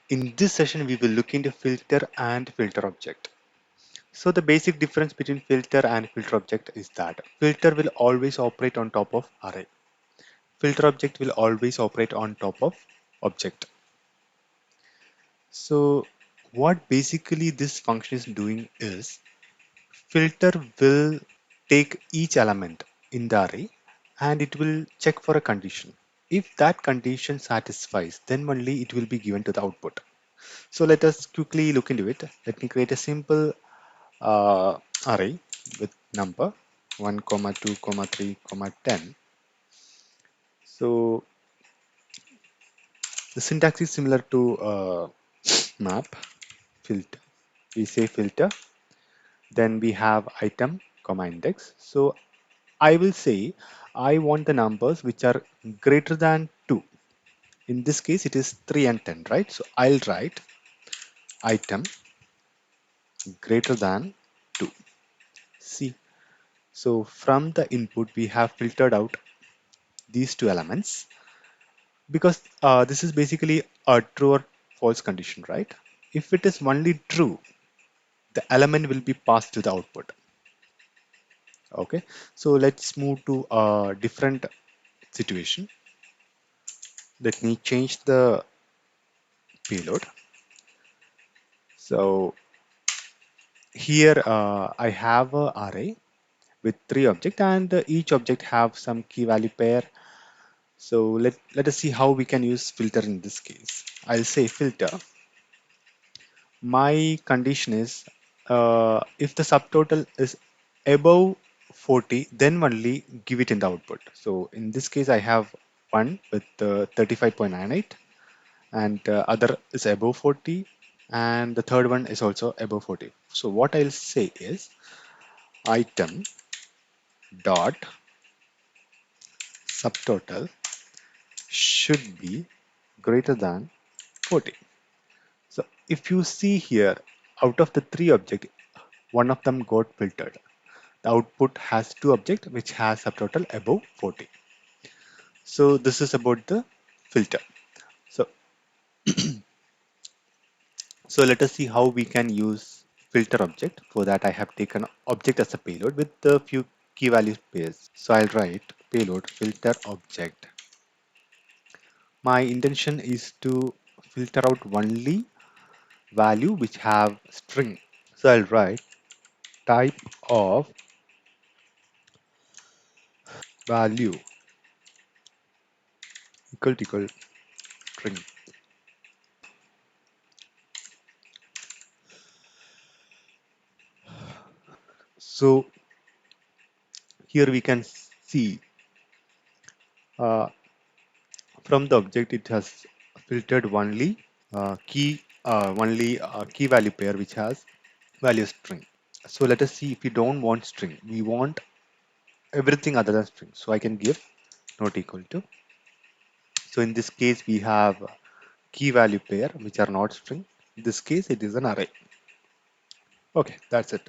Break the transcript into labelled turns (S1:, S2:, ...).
S1: In this session, we will look into filter and filter object. So the basic difference between filter and filter object is that filter will always operate on top of array. Filter object will always operate on top of object. So what basically this function is doing is filter will take each element in the array and it will check for a condition. If that condition satisfies, then only it will be given to the output. So let us quickly look into it. Let me create a simple array with number 1 comma 2 comma 3 comma 10. So the syntax is similar to map filter. We say filter, then we have item comma index. So I will say I want the numbers which are greater than 2. In this case it is 3 and 10, right? So I'll write item greater than 2. See, so from the input we have filtered out these two elements because this is basically a true or false condition, right? If it is only true, the element will be passed to the output. Okay, so let's move to a different situation. Let me change the payload. So here I have a array with 3 objects and each object have some key value pair. So let us see how we can use filter in this case. I'll say filter. My condition is if the subtotal is above 40, then only give it in the output. So in this case, I have one with 35.98 and other is above 40 and the third one is also above 40. So what I'll say is item dot subtotal should be greater than 40. So if you see here, out of the 3 objects, one of them got filtered. The output has 2 objects which has subtotal above 40. So this is about the filter. So, so let us see how we can use filter object. For that I have taken object as a payload with a few key value pairs. So I'll write payload filter object. My intention is to filter out only value which have string. So I'll write type of value equal string. So here we can see from the object it has filtered only key value pair which has value string. So let us see if we don't want string, we want everything other than string. So I can give not equal to. So in this case we have key value pair which are not string. In this case it is an array. Okay, that's it.